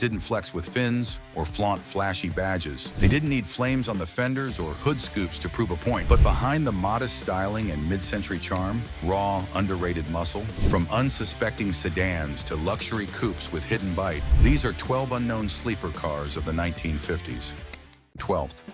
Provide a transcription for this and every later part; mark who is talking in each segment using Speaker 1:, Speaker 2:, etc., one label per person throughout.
Speaker 1: didn't flex with fins or flaunt flashy badges. They didn't need flames on the fenders or hood scoops to prove a point. But behind the modest styling and mid-century charm, raw, underrated muscle, from unsuspecting sedans to luxury coupes with hidden bite, these are 12 unknown sleeper cars of the 1950s. 12th,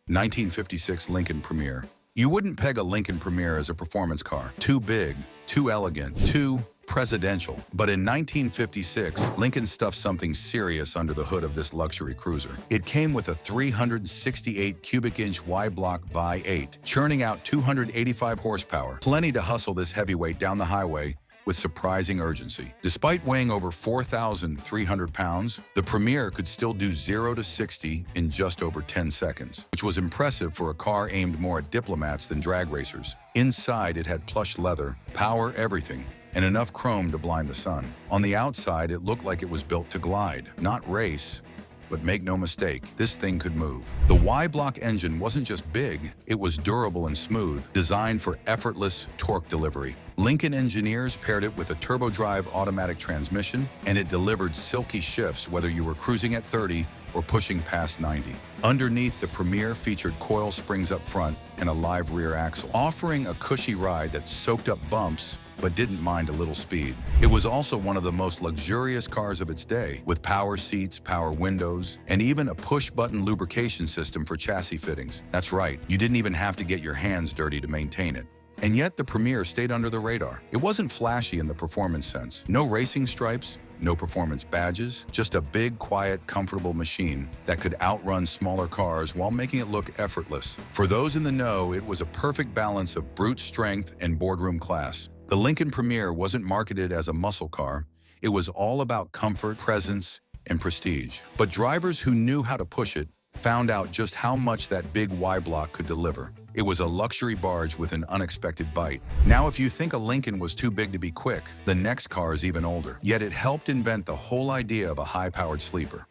Speaker 1: 1956 Lincoln Premier. You wouldn't peg a Lincoln Premier as a performance car. Too big, too elegant, too presidential. But in 1956, Lincoln stuffed something serious under the hood of this luxury cruiser. It came with a 368 cubic inch Y-block V8, churning out 285 horsepower, plenty to hustle this heavyweight down the highway with surprising urgency. Despite weighing over 4,300 pounds, the Premier could still do 0 to 60 in just over 10 seconds, which was impressive for a car aimed more at diplomats than drag racers. Inside, it had plush leather, power everything, and enough chrome to blind the sun. On the outside, it looked like it was built to glide, not race. But make no mistake, this thing could move. The Y-block engine wasn't just big, it was durable and smooth, designed for effortless torque delivery. Lincoln engineers paired it with a turbodrive automatic transmission, and it delivered silky shifts whether you were cruising at 30 or pushing past 90. Underneath, the Premier featured coil springs up front and a live rear axle, offering a cushy ride that soaked up bumps but didn't mind a little speed. It was also one of the most luxurious cars of its day, with power seats, power windows, and even a push-button lubrication system for chassis fittings. That's right, you didn't even have to get your hands dirty to maintain it. And yet the Premier stayed under the radar. It wasn't flashy in the performance sense. No racing stripes, no performance badges, just a big, quiet, comfortable machine that could outrun smaller cars while making it look effortless. For those in the know, it was a perfect balance of brute strength and boardroom class. The Lincoln Premier wasn't marketed as a muscle car. It was all about comfort, presence, and prestige. But drivers who knew how to push it found out just how much that big Y-block could deliver. It was a luxury barge with an unexpected bite. Now, if you think a Lincoln was too big to be quick, the next car is even older. Yet it helped invent the whole idea of a high-powered sleeper.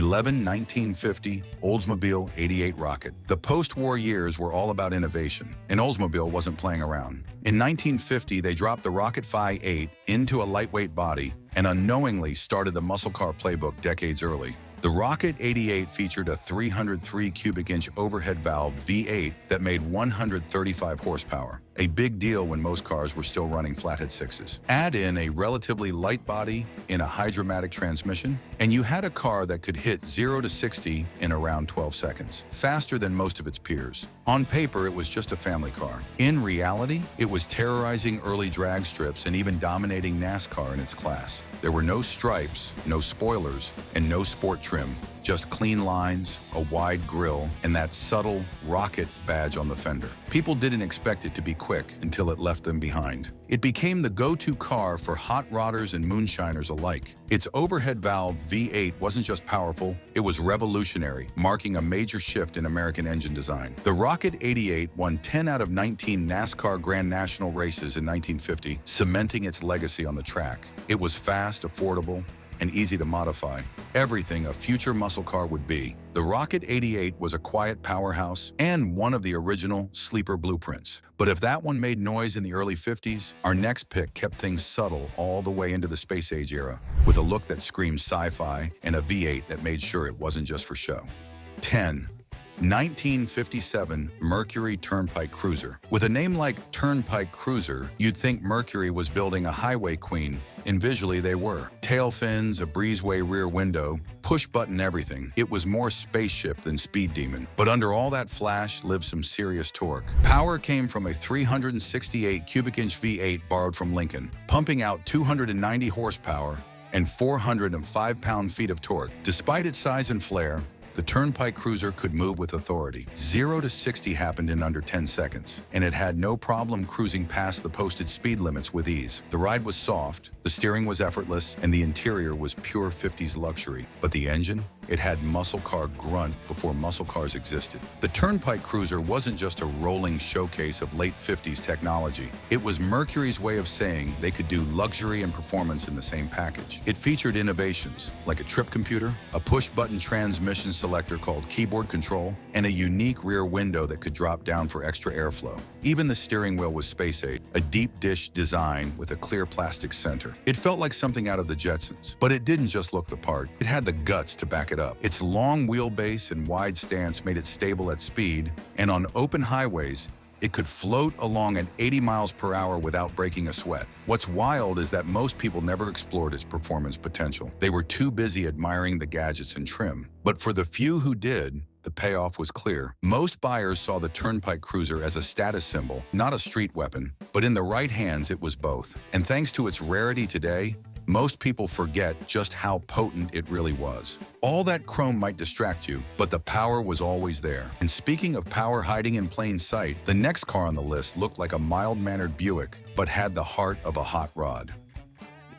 Speaker 1: 1950 Oldsmobile 88 Rocket. The post-war years were all about innovation, and Oldsmobile wasn't playing around. In 1950, they dropped the Rocket Phi 8 into a lightweight body and unknowingly started the muscle car playbook decades early. The Rocket 88 featured a 303 cubic inch overhead valve V8 that made 135 horsepower, a big deal when most cars were still running flathead sixes. Add in a relatively light body in a hydromatic transmission, and you had a car that could hit 0 to 60 in around 12 seconds, faster than most of its peers. On paper, it was just a family car. In reality, it was terrorizing early drag strips and even dominating NASCAR in its class. There were no stripes, no spoilers, and no sport trim, just clean lines, a wide grille, and that subtle rocket badge on the fender. People didn't expect it to be quick until it left them behind. It became the go-to car for hot rodders and moonshiners alike. Its overhead valve V8 wasn't just powerful, it was revolutionary, marking a major shift in American engine design. The Rocket 88 won 10 out of 19 NASCAR Grand National races in 1950, cementing its legacy on the track. It was fast, affordable, and easy to modify. Everything a future muscle car would be. The Rocket 88 was a quiet powerhouse and one of the original sleeper blueprints. But if that one made noise in the early 50s, our next pick kept things subtle all the way into the space age era, with a look that screamed sci-fi and a V8 that made sure it wasn't just for show. 10. 1957 Mercury Turnpike Cruiser. With a name like Turnpike Cruiser, you'd think Mercury was building a highway queen, and visually they were. Tail fins, a breezeway rear window, push-button everything. It was more spaceship than speed demon. But under all that flash lived some serious torque. Power came from a 368 cubic inch V8 borrowed from Lincoln, pumping out 290 horsepower and 405 pound-feet of torque. Despite its size and flair, the Turnpike Cruiser could move with authority. 0 to 60 happened in under 10 seconds, and it had no problem cruising past the posted speed limits with ease. The ride was soft, the steering was effortless, and the interior was pure 50s luxury. But the engine? It had muscle car grunt before muscle cars existed. The Turnpike Cruiser wasn't just a rolling showcase of late 50s technology. It was Mercury's way of saying they could do luxury and performance in the same package. It featured innovations like a trip computer, a push-button transmission selector called keyboard control, and a unique rear window that could drop down for extra airflow. Even the steering wheel was space-age, a deep dish design with a clear plastic center. It felt like something out of the Jetsons, but it didn't just look the part. It had the guts to back it up. Its long wheelbase and wide stance made it stable at speed, and on open highways, it could float along at 80 miles per hour without breaking a sweat. What's wild is that most people never explored its performance potential. They were too busy admiring the gadgets and trim. But for the few who did, the payoff was clear. Most buyers saw the Turnpike Cruiser as a status symbol, not a street weapon. But in the right hands, it was both. And thanks to its rarity today, most people forget just how potent it really was. All that chrome might distract you, but the power was always there. And speaking of power hiding in plain sight, the next car on the list looked like a mild-mannered Buick, but had the heart of a hot rod.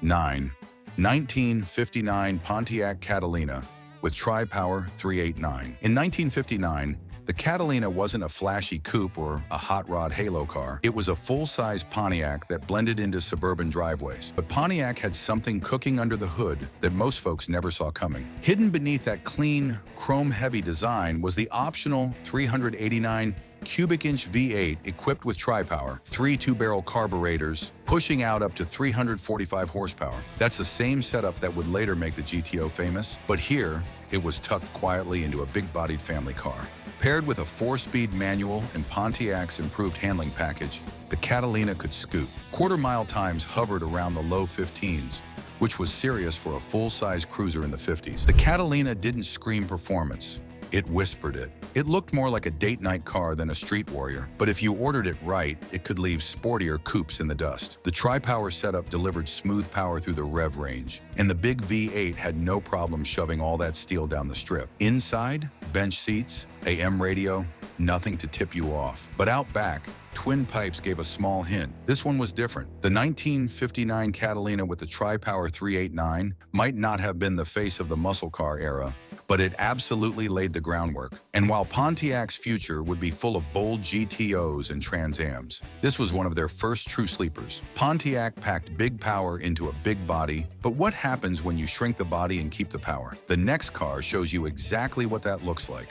Speaker 1: 9. 1959 Pontiac Catalina with Tri-Power 389. In 1959, the Catalina wasn't a flashy coupe or a hot rod halo car. It was a full-size Pontiac that blended into suburban driveways. But Pontiac had something cooking under the hood that most folks never saw coming. Hidden beneath that clean, chrome-heavy design was the optional 389 cubic inch V8 equipped with Tri-Power, 3 two-barrel carburetors, pushing out up to 345 horsepower. That's the same setup that would later make the GTO famous, but here, it was tucked quietly into a big-bodied family car. Paired with a 4-speed manual and Pontiac's improved handling package, the Catalina could scoot. Quarter-mile times hovered around the low 15s, which was serious for a full-size cruiser in the 50s. The Catalina didn't scream performance. It whispered it. It looked more like a date-night car than a street warrior, but if you ordered it right, it could leave sportier coupes in the dust. The Tri-Power setup delivered smooth power through the rev range, and the big V8 had no problem shoving all that steel down the strip. Inside, bench seats, AM radio, nothing to tip you off. But out back, twin pipes gave a small hint. This one was different. The 1959 Catalina with the Tri-Power 389 might not have been the face of the muscle car era, but it absolutely laid the groundwork. And while Pontiac's future would be full of bold GTOs and Trans Ams, this was one of their first true sleepers. Pontiac packed big power into a big body, but what happens when you shrink the body and keep the power? The next car shows you exactly what that looks like.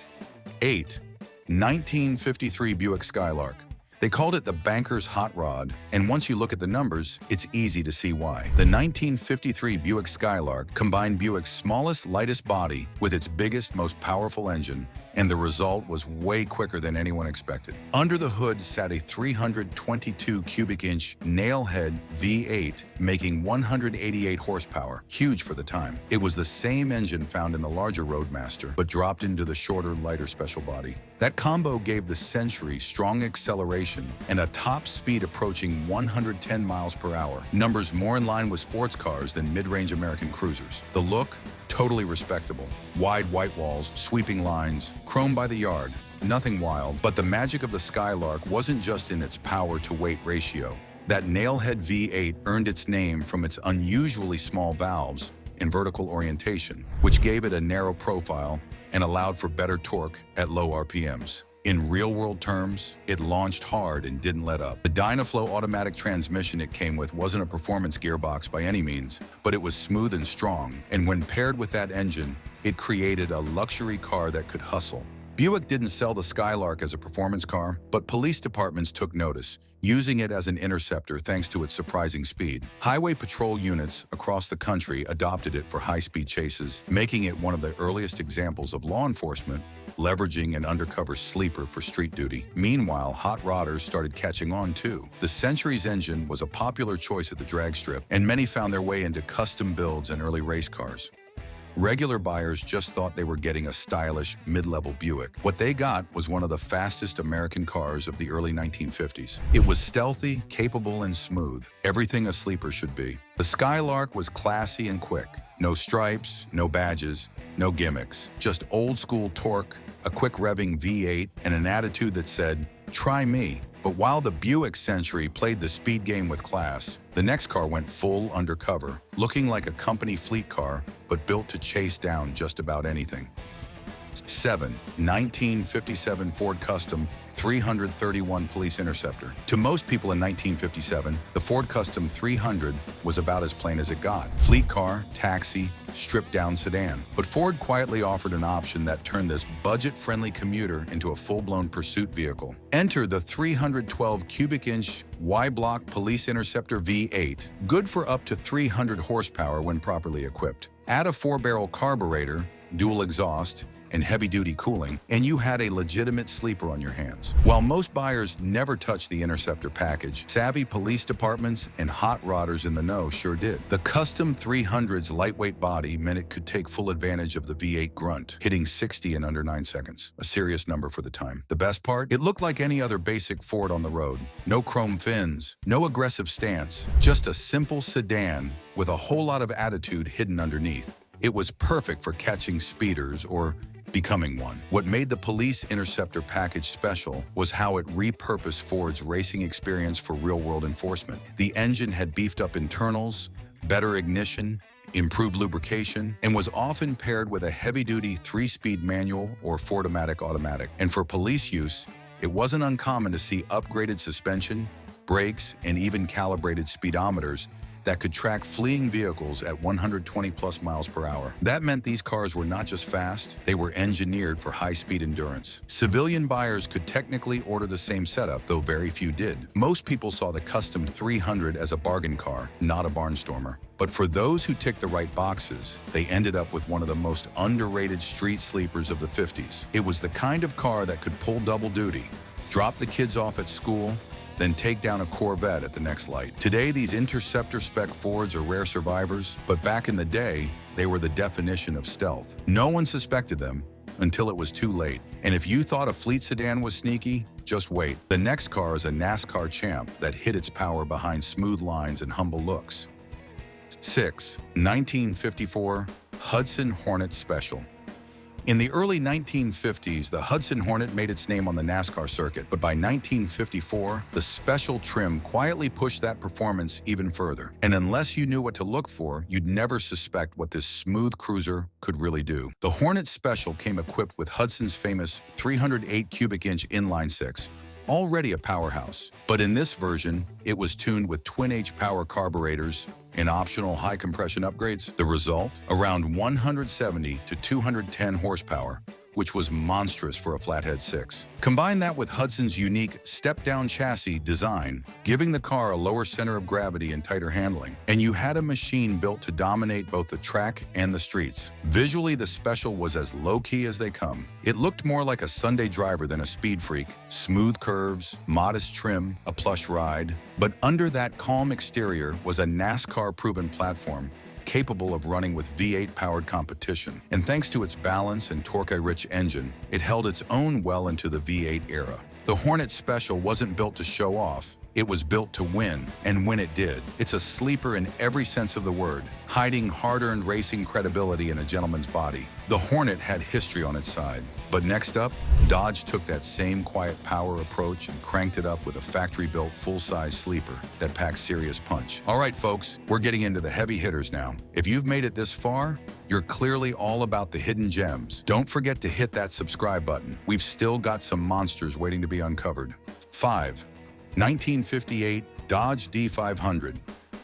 Speaker 1: 8. 1953 Buick Skylark. They called it the banker's hot rod, and once you look at the numbers, it's easy to see why. The 1953 Buick Skylark combined Buick's smallest, lightest body with its biggest, most powerful engine, and the result was way quicker than anyone expected. Under the hood sat a 322 cubic inch nail-head V8, making 188 horsepower, huge for the time. It was the same engine found in the larger Roadmaster, but dropped into the shorter, lighter special body. That combo gave the Century strong acceleration and a top speed approaching 110 miles per hour, numbers more in line with sports cars than mid-range American cruisers. The look? Totally respectable. Wide white walls, sweeping lines, chrome by the yard. Nothing wild, but the magic of the Skylark wasn't just in its power-to-weight ratio. That nailhead V8 earned its name from its unusually small valves and vertical orientation, which gave it a narrow profile and allowed for better torque at low RPMs. In real-world terms, it launched hard and didn't let up. The Dynaflow automatic transmission it came with wasn't a performance gearbox by any means, but it was smooth and strong, and when paired with that engine, it created a luxury car that could hustle. Buick didn't sell the Skylark as a performance car, but police departments took notice, using it as an interceptor thanks to its surprising speed. Highway patrol units across the country adopted it for high-speed chases, making it one of the earliest examples of law enforcement leveraging an undercover sleeper for street duty. Meanwhile, hot rodders started catching on too. The Century's engine was a popular choice at the drag strip, and many found their way into custom builds and early race cars. Regular buyers just thought they were getting a stylish, mid-level Buick. What they got was one of the fastest American cars of the early 1950s. It was stealthy, capable, and smooth. Everything a sleeper should be. The Skylark was classy and quick. No stripes, no badges, no gimmicks. Just old-school torque, a quick revving V8, and an attitude that said, "Try me." But while the Buick Century played the speed game with class, the next car went full undercover, looking like a company fleet car, but built to chase down just about anything. 7. 1957 Ford Custom 331 Police Interceptor. To most people in 1957, the Ford Custom 300 was about as plain as it got. Fleet car, taxi, stripped-down sedan. But Ford quietly offered an option that turned this budget-friendly commuter into a full-blown pursuit vehicle. Enter the 312 cubic inch Y-block Police Interceptor V8, good for up to 300 horsepower when properly equipped. Add a 4-barrel carburetor, dual exhaust, and heavy-duty cooling, and you had a legitimate sleeper on your hands. While most buyers never touched the Interceptor package, savvy police departments and hot rodders in the know sure did. The Custom 300's lightweight body meant it could take full advantage of the V8 grunt, hitting 60 in under 9 seconds, a serious number for the time. The best part? It looked like any other basic Ford on the road. No chrome fins, no aggressive stance, just a simple sedan with a whole lot of attitude hidden underneath. It was perfect for catching speeders or becoming one. What made the Police Interceptor package special was how it repurposed Ford's racing experience for real-world enforcement. The engine had beefed up internals, better ignition, improved lubrication, and was often paired with a heavy-duty 3-speed manual or Ford-O-Matic automatic. And for police use, it wasn't uncommon to see upgraded suspension, brakes, and even calibrated speedometers that could track fleeing vehicles at 120 plus miles per hour. That meant these cars were not just fast, they were engineered for high-speed endurance. Civilian buyers could technically order the same setup, though very few did. Most people saw the Custom 300 as a bargain car, not a barnstormer. But for those who ticked the right boxes, they ended up with one of the most underrated street sleepers of the 50s. It was the kind of car that could pull double duty, drop the kids off at school, then take down a Corvette at the next light. Today, these Interceptor-spec Fords are rare survivors, but back in the day, they were the definition of stealth. No one suspected them until it was too late. And if you thought a fleet sedan was sneaky, just wait. The next car is a NASCAR champ that hid its power behind smooth lines and humble looks. 6. 1954 Hudson Hornet Special. In the early 1950s, the Hudson Hornet made its name on the NASCAR circuit, but by 1954, the special trim quietly pushed that performance even further. And unless you knew what to look for, you'd never suspect what this smooth cruiser could really do. The Hornet Special came equipped with Hudson's famous 308 cubic inch inline six, already a powerhouse. But in this version, it was tuned with twin-H power carburetors and optional high-compression upgrades. The result? Around 170 to 210 horsepower, which was monstrous for a flathead 6. Combine that with Hudson's unique step-down chassis design, giving the car a lower center of gravity and tighter handling, and you had a machine built to dominate both the track and the streets. Visually, the Special was as low-key as they come. It looked more like a Sunday driver than a speed freak. Smooth curves, modest trim, a plush ride. But under that calm exterior was a NASCAR-proven platform capable of running with V8-powered competition. And thanks to its balance and torque-rich engine, it held its own well into the V8 era. The Hornet Special wasn't built to show off. It was built to win, and when it did, it's a sleeper in every sense of the word, hiding hard-earned racing credibility in a gentleman's body. The Hornet had history on its side. But next up, Dodge took that same quiet power approach and cranked it up with a factory-built full-size sleeper that packs serious punch. All right, folks, we're getting into the heavy hitters now. If you've made it this far, you're clearly all about the hidden gems. Don't forget to hit that subscribe button. We've still got some monsters waiting to be uncovered. 5. 1958 Dodge D500.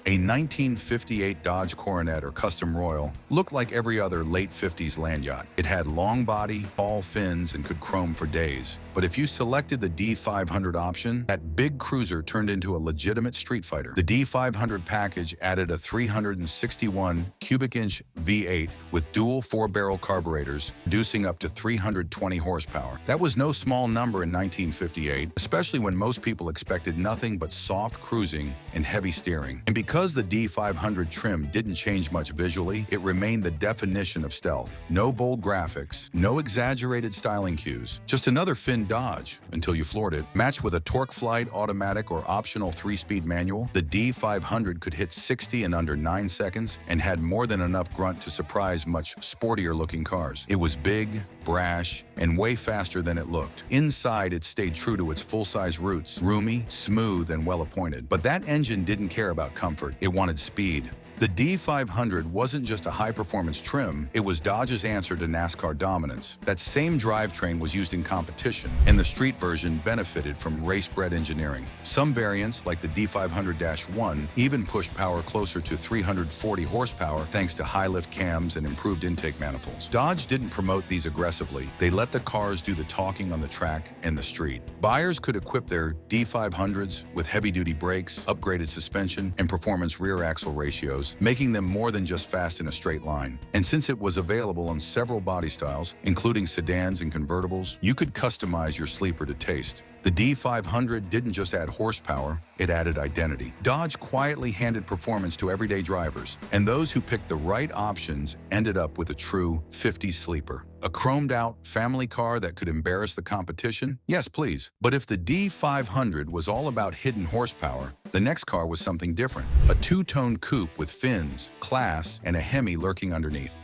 Speaker 1: A 1958 Dodge Coronet or Custom Royal looked like every other late 50s land yacht. It had long body, tall fins, and could chrome for days. But if you selected the D500 option, that big cruiser turned into a legitimate street fighter. The D500 package added a 361 cubic inch V8 with dual 4-barrel carburetors, producing up to 320 horsepower. That was no small number in 1958, especially when most people expected nothing but soft cruising and heavy steering. And because the D500 trim didn't change much visually, it remained the definition of stealth. No bold graphics, no exaggerated styling cues, just another fin Dodge until you floored it. Matched with a torque flight automatic or optional 3-speed manual, the D500 could hit 60 in under 9 seconds and had more than enough grunt to surprise much sportier looking cars. It was big, brash, and way faster than it looked. Inside, it stayed true to its full-size roots, roomy, smooth, and well-appointed. But that engine didn't care about comfort. It wanted speed. The D500 wasn't just a high-performance trim, it was Dodge's answer to NASCAR dominance. That same drivetrain was used in competition, and the street version benefited from race-bred engineering. Some variants, like the D500-1, even pushed power closer to 340 horsepower thanks to high-lift cams and improved intake manifolds. Dodge didn't promote these aggressively. They let the cars do the talking on the track and the street. Buyers could equip their D500s with heavy-duty brakes, upgraded suspension, and performance rear axle ratios, making them more than just fast in a straight line. And since it was available on several body styles, including sedans and convertibles, you could customize your sleeper to taste. The D500 didn't just add horsepower, it added identity. Dodge quietly handed performance to everyday drivers, and those who picked the right options ended up with a true 50s sleeper. A chromed-out family car that could embarrass the competition? Yes, please. But if the D500 was all about hidden horsepower, the next car was something different. A two-tone coupe with fins, class, and a Hemi lurking underneath.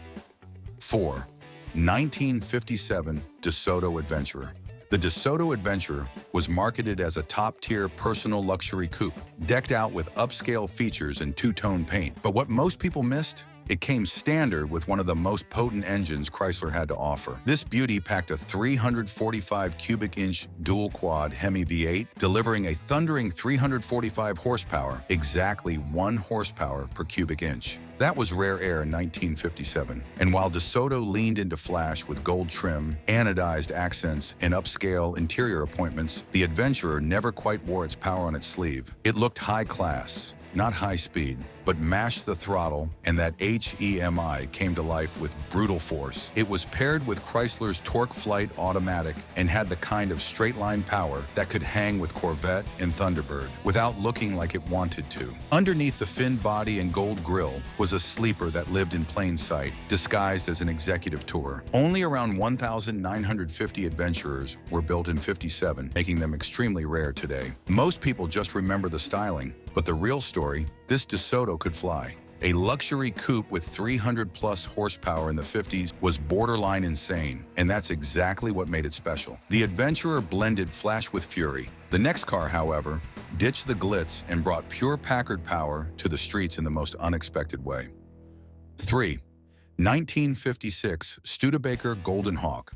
Speaker 1: 4. 1957 DeSoto Adventurer. The DeSoto Adventurer was marketed as a top-tier personal luxury coupe, decked out with upscale features and two-tone paint. But what most people missed? It came standard with one of the most potent engines Chrysler had to offer. This beauty packed a 345 cubic inch dual-quad Hemi V8, delivering a thundering 345 horsepower, exactly 1 horsepower per cubic inch. That was rare air in 1957. And while DeSoto leaned into flash with gold trim, anodized accents, and upscale interior appointments, the Adventurer never quite wore its power on its sleeve. It looked high class, not high speed, but mashed the throttle, and that HEMI came to life with brutal force. It was paired with Chrysler's Torque Flight automatic and had the kind of straight-line power that could hang with Corvette and Thunderbird without looking like it wanted to. Underneath the fin body and gold grille was a sleeper that lived in plain sight, disguised as an executive tour. Only around 1,950 Adventurers were built in '57, making them extremely rare today. Most people just remember the styling, but the real story, this DeSoto could fly. A luxury coupe with 300-plus horsepower in the '50s was borderline insane, and that's exactly what made it special. The Adventurer blended flash with fury. The next car, however, ditched the glitz and brought pure Packard power to the streets in the most unexpected way. 3. 1956 Studebaker Golden Hawk.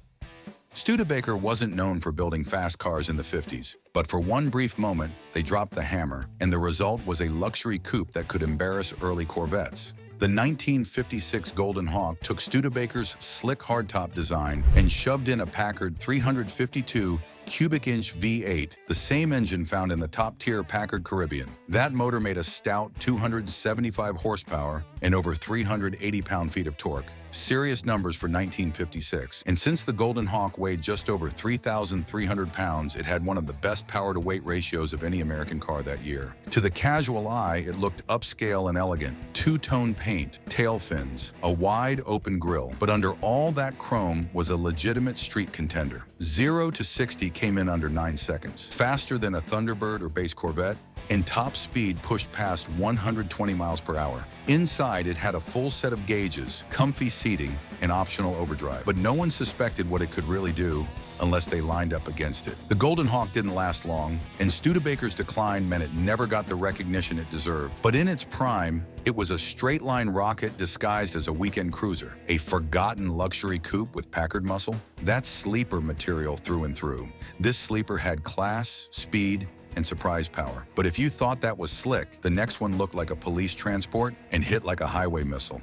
Speaker 1: Studebaker wasn't known for building fast cars in the '50s, but for one brief moment, they dropped the hammer, and the result was a luxury coupe that could embarrass early Corvettes. The 1956 Golden Hawk took Studebaker's slick hardtop design and shoved in a Packard 352 cubic inch V8, the same engine found in the top-tier Packard Caribbean. That motor made a stout 275 horsepower and over 380 pound-feet of torque. Serious numbers for 1956. And since the Golden Hawk weighed just over 3,300 pounds, it had one of the best power-to-weight ratios of any American car that year. To the casual eye, it looked upscale and elegant. Two-tone paint, tail fins, a wide open grille. But under all that chrome was a legitimate street contender. 0 to 60 came in under 9 seconds. Faster than a Thunderbird or base Corvette, and top speed pushed past 120 miles per hour. Inside, it had a full set of gauges, comfy seating, and optional overdrive. But no one suspected what it could really do unless they lined up against it. The Golden Hawk didn't last long, and Studebaker's decline meant it never got the recognition it deserved. But in its prime, it was a straight-line rocket disguised as a weekend cruiser, a forgotten luxury coupe with Packard muscle. That's sleeper material through and through. This sleeper had class, speed, and surprise power. But if you thought that was slick, the next one looked like a police transport and hit like a highway missile.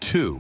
Speaker 1: 2.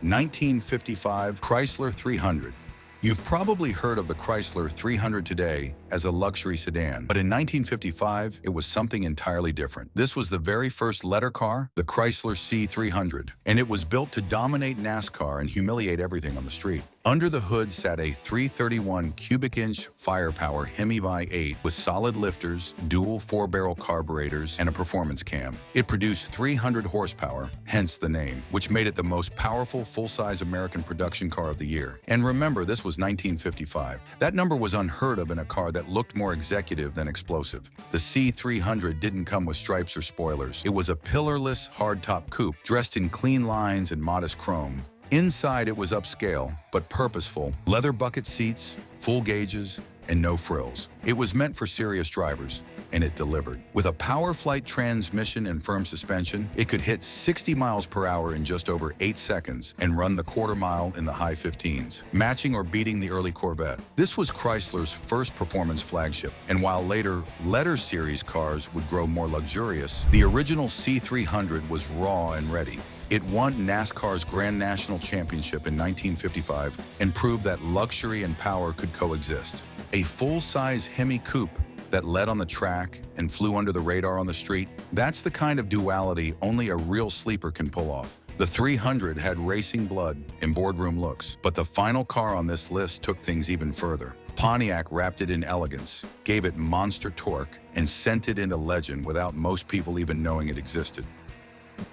Speaker 1: 1955 Chrysler 300. You've probably heard of the Chrysler 300 today as a luxury sedan, but in 1955, it was something entirely different. This was the very first letter car, the Chrysler C300, and it was built to dominate NASCAR and humiliate everything on the street. Under the hood sat a 331 cubic inch firepower Hemi V8 with solid lifters, dual 4-barrel carburetors, and a performance cam. It produced 300 horsepower, hence the name, which made it the most powerful full-size American production car of the year. And remember, this was 1955. That number was unheard of in a car that looked more executive than explosive. The C300 didn't come with stripes or spoilers. It was a pillarless, hardtop coupe, dressed in clean lines and modest chrome. Inside, it was upscale, but purposeful. Leather bucket seats, full gauges, and no frills. It was meant for serious drivers, and it delivered. With a power flight transmission and firm suspension, it could hit 60 miles per hour in just over 8 seconds and run the quarter mile in the high 15s, matching or beating the early Corvette. This was Chrysler's first performance flagship, and while later letter series cars would grow more luxurious, the original C300 was raw and ready. It won NASCAR's Grand National Championship in 1955 and proved that luxury and power could coexist. A full-size Hemi coupe that led on the track and flew under the radar on the street, that's the kind of duality only a real sleeper can pull off. The 300 had racing blood and boardroom looks, but the final car on this list took things even further. Pontiac wrapped it in elegance, gave it monster torque, and sent it into legend without most people even knowing it existed.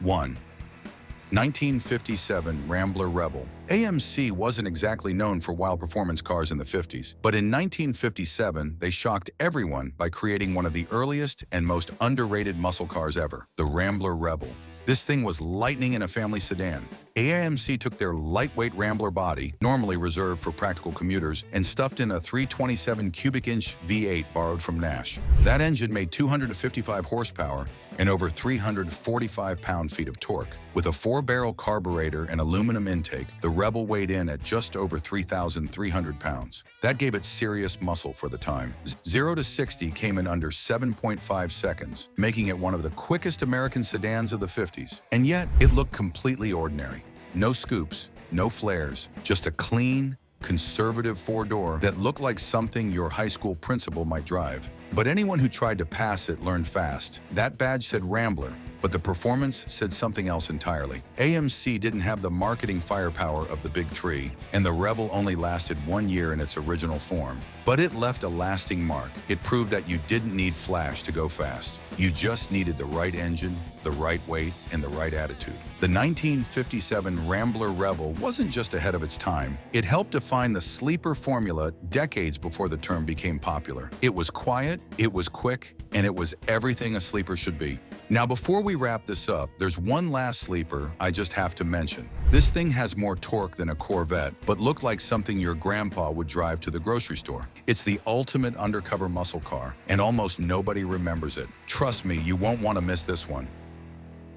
Speaker 1: 1. 1957 Rambler Rebel. AMC wasn't exactly known for wild performance cars in the 50s, but in 1957, they shocked everyone by creating one of the earliest and most underrated muscle cars ever, the Rambler Rebel. This thing was lightning in a family sedan. AMC took their lightweight Rambler body, normally reserved for practical commuters, and stuffed in a 327 cubic inch V8 borrowed from Nash. That engine made 255 horsepower and over 345 pound-feet of torque. With a 4-barrel carburetor and aluminum intake, the Rebel weighed in at just over 3,300 pounds. That gave it serious muscle for the time. 0 to 60 came in under 7.5 seconds, making it one of the quickest American sedans of the 50s. And yet, it looked completely ordinary. No scoops, no flares, just a clean, conservative 4-door that looked like something your high school principal might drive. But anyone who tried to pass it learned fast. That badge said Rambler, but the performance said something else entirely. AMC didn't have the marketing firepower of the Big Three, and the Rebel only lasted 1 year in its original form. But it left a lasting mark. It proved that you didn't need flash to go fast. You just needed the right engine, the right weight, and the right attitude. The 1957 Rambler Rebel wasn't just ahead of its time. It helped define the sleeper formula decades before the term became popular. It was quiet, it was quick, and it was everything a sleeper should be. Now, before we wrap this up, there's one last sleeper I just have to mention. This thing has more torque than a Corvette, but looked like something your grandpa would drive to the grocery store. It's the ultimate undercover muscle car, and almost nobody remembers it. Trust me, you won't want to miss this one.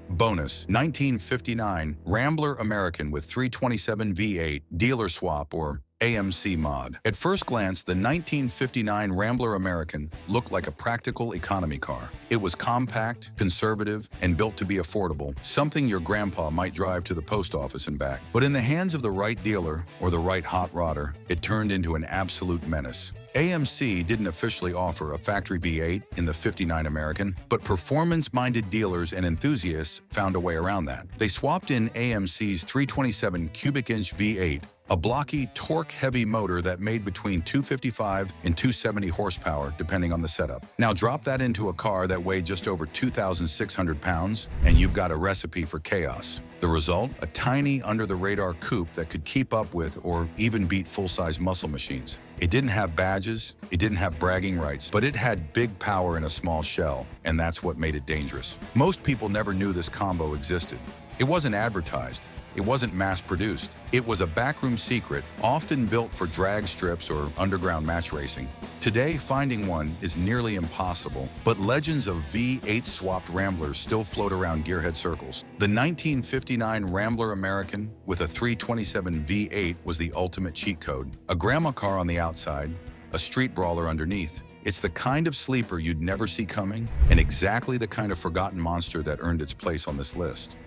Speaker 1: Bonus: 1959 Rambler American with 327 V8 dealer swap or AMC mod. At first glance, the 1959 Rambler American looked like a practical economy car. It was compact, conservative, and built to be affordable, something your grandpa might drive to the post office and back. But in the hands of the right dealer or the right hot rodder, it turned into an absolute menace. AMC didn't officially offer a factory V8 in the 59 American, but performance-minded dealers and enthusiasts found a way around that. They swapped in AMC's 327 cubic inch V8, a blocky, torque-heavy motor that made between 255 and 270 horsepower, depending on the setup. Now drop that into a car that weighed just over 2,600 pounds, and you've got a recipe for chaos. The result? A tiny, under-the-radar coupe that could keep up with or even beat full-size muscle machines. It didn't have badges, it didn't have bragging rights, but it had big power in a small shell, and that's what made it dangerous. Most people never knew this combo existed. It wasn't advertised. It wasn't mass-produced. It was a backroom secret, often built for drag strips or underground match racing. Today, finding one is nearly impossible, but legends of V8 swapped Ramblers still float around gearhead circles. The 1959 Rambler American with a 327 V8 was the ultimate cheat code. A grandma car on the outside, a street brawler underneath. It's the kind of sleeper you'd never see coming, and exactly the kind of forgotten monster that earned its place on this list.